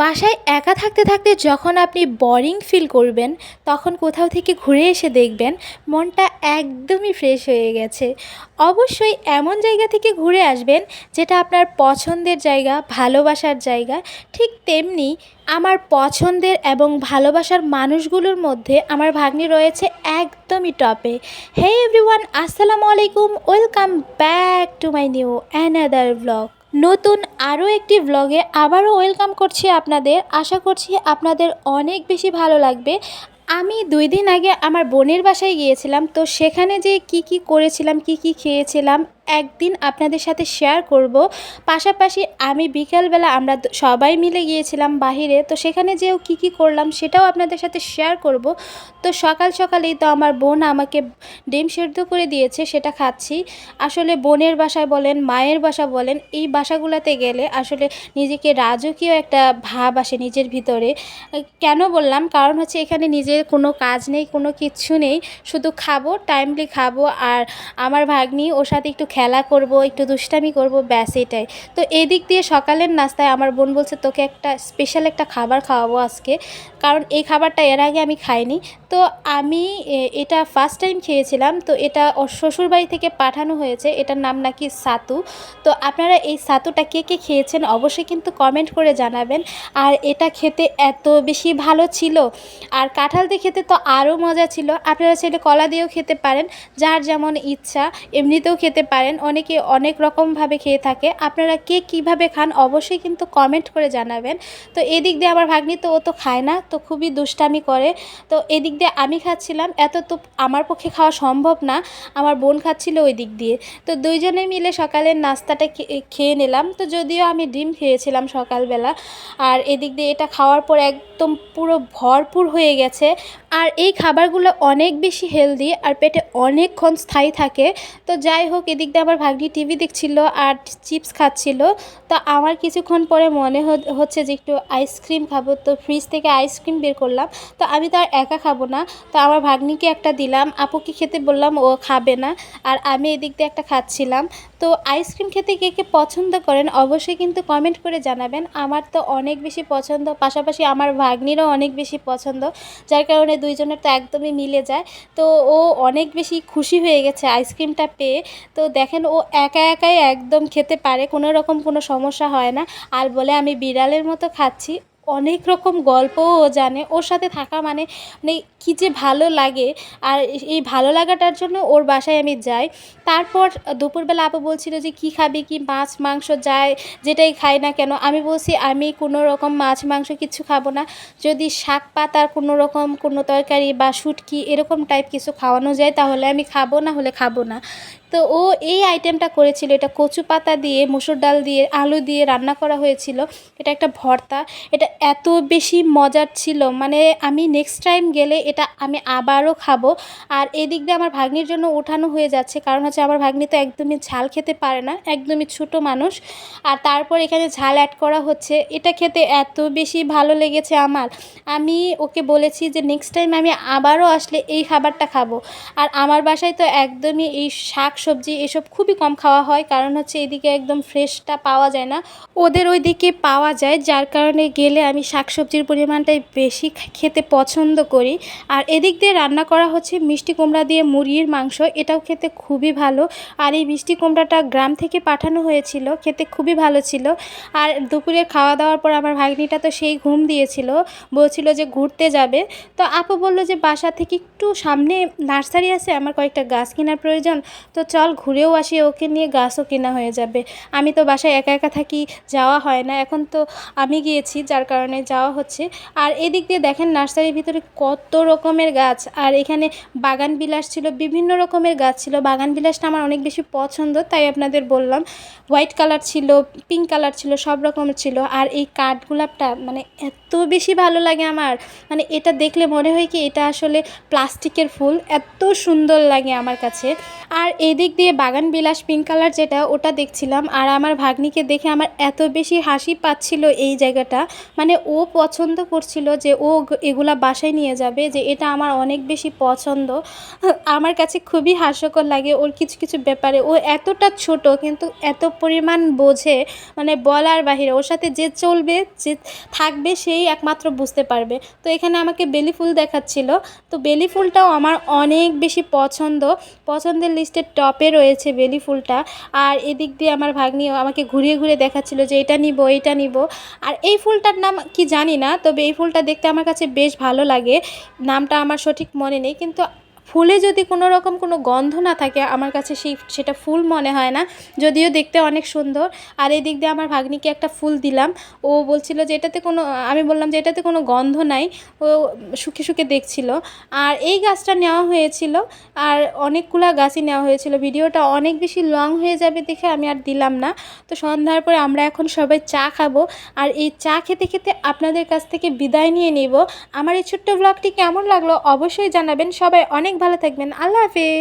বাসায় একা থাকতে থাকতে যখন আপনি বোরিং ফিল করবেন, তখন কোথাও থেকে ঘুরে এসে দেখবেন মনটা একদমই ফ্রেশ হয়ে গেছে। অবশ্যই এমন জায়গা থেকে ঘুরে আসবেন যেটা আপনার পছন্দের জায়গা, ভালোবাসার জায়গা। ঠিক তেমনি আমার পছন্দের এবং ভালোবাসার মানুষগুলোর মধ্যে আমার ভাগ্নি রয়েছে একদমই টপে। হে এভরিওয়ান, আসসালামু আলাইকুম, welcome back to my new another blog. নতুন আরও একটি ব্লগে আবারও ওয়েলকাম করছি আপনাদের। আশা করছি আপনাদের অনেক বেশি ভালো লাগবে। আমি 2 দিন আগে আমার বোনের বাসায় গিয়েছিলাম, তো সেখানে যে কি করেছিলাম, কি খেয়েছিলাম একদিন আপনাদের সাথে শেয়ার করব। পাশাপাশি আমি বিকালবেলা আমরা সবাই মিলে গিয়েছিলাম বাহিরে, তো সেখানে যেও কি করলাম সেটাও আপনাদের সাথে শেয়ার করব। তো সকাল সকালেই তো আমার বোন আমাকে ডিম সেদ্ধ করে দিয়েছে, সেটা খাচ্ছি। আসলে বোনের বাসায় বলেন, মায়ের বাসা বলেন, এই বাসাগুলোতে গেলে আসলে নিজেকে রাজকীয় একটা ভাব আসে নিজের ভিতরে। কেন বললাম, কারণ হচ্ছে এখানে নিজের কোনো কাজ নেই, কোনো কিচ্ছু নেই, শুধু খাবো, টাইমলি খাবো, আর আমার ভাগ্নি ওর সাথে একটু খেলা করব, একটু দুষ্টামি করব, ব্যাস এটাই। তো এদিক দিয়ে সকালের নাস্তায় আমার বোন বলছে তোকে একটা স্পেশাল একটা খাবার খাওয়াবো আজকে, কারণ এই খাবারটা এর আগে আমি খাইনি। তো আমি এটা ফার্স্ট টাইম খেয়েছিলাম। তো এটা ওর শ্বশুরবাড়ি থেকে পাঠানো হয়েছে, এটার নাম নাকি সাতু। তো আপনারা এই সাতুটা কে কে খেয়েছেন অবশ্যই কিন্তু কমেন্ট করে জানাবেন। আর এটা খেতে এত বেশি ভালো ছিল, আর কাঁঠাল দিয়ে খেতে তো আরও মজা ছিল। আপনারা চাইলে কলা দিয়েও খেতে পারেন, যার যেমন ইচ্ছা, এমনিতেও খেতে পারেন, অনেকে অনেক রকমভাবে খেয়ে থাকে। আপনারা কে কীভাবে খান অবশ্যই কিন্তু কমেন্ট করে জানাবেন। তো এদিক দিয়ে আমার ভাগ্নি তো ও তো খায় না, তো খুবই দুষ্টামি করে। তো এদিক দিয়ে আমি খাচ্ছিলাম, এত তো আমার পক্ষে খাওয়া সম্ভব না, আমার বোন খাচ্ছিল ওই দিক দিয়ে। তো দুইজনে মিলে সকালের নাস্তাটা খেয়ে নিলাম। তো যদিও আমি ডিম খেয়েছিলাম সকালবেলা, আর এদিক দিয়ে এটা খাওয়ার পর একদম পুরো ভরপুর হয়ে গেছে। আর এই খাবারগুলো অনেক বেশি হেলদি আর পেটে অনেকক্ষণ স্থায়ী থাকে। তো যাই হোক, এদিক দিয়ে আমার ভাগ্নি টিভি দেখছিল আর চিপস খাচ্ছিল। তো আমার কিছুক্ষণ পরে মনে হচ্ছে যে একটু আইসক্রিম খাবো, তো ফ্রিজ থেকে আইসক্রিম বের করলাম। তো আমি তো আর একা খাবো না, তো আমার ভাগ্নিকে একটা দিলাম, আপুকে খেতে বললাম, ও খাবে না, আর আমি এদিক দিয়ে একটা খাচ্ছিলাম। তো আইসক্রিম খেতে কে কে পছন্দ করেন অবশ্যই কিন্তু কমেন্ট করে জানাবেন। আমার তো অনেক বেশি পছন্দ, পাশাপাশি আমার ভাগ্নিরও অনেক বেশি পছন্দ, যার কারণে দুইজনের তো একদমই মিলে যায়। তো ও অনেক বেশি খুশি হয়ে গেছে আইসক্রিমটা পেয়ে। তো দেখেন, ও একা একাই একদম খেতে পারে, কোনো রকম কোনো সমস্যা হয় না, আর বলে আমি বিড়ালের মতো খাচ্ছি। অনেক রকম গল্পও ও জানে, ওর সাথে থাকা মানে মানে কী যে ভালো লাগে। আর এই ভালো লাগাটার জন্য ওর বাসায় আমি যাই। তারপর দুপুরবেলা আপু বলছিল যে কী খাবি, কি মাছ মাংস যায় যেটাই খাই না কেন, আমি বলছি আমি কোনো রকম মাছ মাংস কিছু খাবো না, যদি শাক পাতার কোনো রকম কোনো তরকারি বা শুটকি এরকম টাইপ কিছু খাওয়ানো যায় তাহলে আমি খাবো, না হলে খাবো না। তো ও এই আইটেমটা করেছিল, এটা কচু পাতা দিয়ে, মসুর ডাল দিয়ে, আলু দিয়ে রান্না করা হয়েছিল। এটা একটা ভর্তা, এটা এত বেশি মজার ছিল, মানে আমি নেক্সট টাইম গেলে এটা আমি আবারও খাবো। আর এদিক দিয়ে আমার ভাগ্নির জন্য ওঠানো হয়ে যাচ্ছে, কারণ হচ্ছে আমার ভাগ্নি তো একদমই ঝাল খেতে পারে না, একদমই ছোট মানুষ। আর তারপর এখানে ঝাল অ্যাড করা হচ্ছে, এটা খেতে এত বেশি ভালো লেগেছে আমার। আমি ওকে বলেছি যে নেক্সট টাইম আমি আবারও আসলে এই খাবারটা খাবো। আর আমার বাসায় তো একদমই এই শাক সবজি এসব খুবই কম খাওয়া হয়, কারণ হচ্ছে এদিকে একদম ফ্রেশটা পাওয়া যায় না, ওদের ওই দিকে পাওয়া যায়, যার কারণে গেলে আমি শাকসবজির পরিমাণটাই বেশি খেতে পছন্দ করি। আর এদিক দিয়ে রান্না করা হচ্ছে মিষ্টি কুমড়া দিয়ে মুরগির মাংস, এটাও খেতে খুবই ভালো। আর এই মিষ্টি কুমড়াটা গ্রাম থেকে পাঠানো হয়েছিল, খেতে খুবই ভালো ছিল। আর দুপুরের খাওয়া দাওয়ার পর আমার ভাগ্নিটা তো সেই ঘুম দিয়েছিল, বলছিল যে ঘুরতে যাবে। তো আপু বললো যে বাসা থেকে একটু সামনে নার্সারি আছে, আমার কয়েকটা গাছ কেনার প্রয়োজন, তো চল ঘুরেও আসি, ওকে নিয়ে গাছও কেনা হয়ে যাবে। আমি তো বাসায় একা একা থাকি, যাওয়া হয় না, এখন তো আমি গিয়েছি যার কারণে যাওয়া হচ্ছে। আর এদিক দিয়ে দেখেন নার্সারির ভিতরে কত রকমের গাছ, আর এখানে বাগান বিলাস ছিল, বিভিন্ন রকমের গাছ ছিল। বাগান বিলাসটা আমার অনেক বেশি পছন্দ, তাই আপনাদের বললাম। হোয়াইট কালার ছিল, পিঙ্ক কালার ছিল, সব রকমের ছিল। আর এই কাঠগোলাপটা মানে এত বেশি ভালো লাগে আমার, মানে এটা দেখলে মনে হয় কি এটা আসলে প্লাস্টিকের ফুল, এত সুন্দর লাগে আমার কাছে। আর এই এদিক দিয়ে বাগান বিলাস পিঙ্ক কালার যেটা ওটা দেখছিলাম। আর আমার ভাগ্নিকে দেখে আমার এত বেশি হাসি পাচ্ছিল এই জায়গাটা, মানে ও পছন্দ করছিল যে ও এগুলা বাসায় নিয়ে যাবে, যে এটা আমার অনেক বেশি পছন্দ। আমার কাছে খুবই হাস্যকর লাগে ওর কিছু কিছু ব্যাপারে। ও এতটা ছোট কিন্তু এত পরিমাণ বোঝে, মানে বলার বাহিরে। ওর সাথে যে চলবে, যে থাকবে, সেই একমাত্র বুঝতে পারবে। তো এখানে আমাকে বেলি ফুল দেখাচ্ছিল। তো বেলি ফুলটাও আমার অনেক বেশি পছন্দের লিস্টের টপে রয়েছে বেলি ফুলটা। আর এদিক দিয়ে আমার ভাগ্নিও আমাকে ঘুরিয়ে ঘুরিয়ে দেখাচ্ছিল যে এটা নিব, এটা নিব। আর এই ফুলটার নাম কি জানি না, তবে এই ফুলটা দেখতে আমার কাছে বেশ ভালো লাগে। নামটা আমার সঠিক মনে নেই, কিন্তু ফুলে যদি কোনো রকম কোনো গন্ধ না থাকে আমার কাছে সেটা ফুল মনে হয় না, যদিও দেখতে অনেক সুন্দর। আর এই দিক দিয়ে আমার ভাগ্নিকে একটা ফুল দিলাম। ও বলছিল যে এটাতে কোনো, আমি বললাম যে এটাতে কোনো গন্ধ নাই। ও শুকে শুকে দেখছিল। আর এই গাছটা নেওয়া হয়েছিল, আর অনেকগুলা গাছই নেওয়া হয়েছিল। ভিডিওটা অনেক বেশি লং হয়ে যাবে দেখে আমি আর দিলাম না। তো সন্ধ্যার পরে আমরা এখন সবাই চা খাবো। আর এই চা খেতে খেতে আপনাদের কাছ থেকে বিদায় নিয়ে নেব। আমার এই ছোট্ট ব্লগটি কেমন লাগলো অবশ্যই জানাবেন। সবাই অনেক ভালো থাকবেন। আল্লাহ হাফেজ।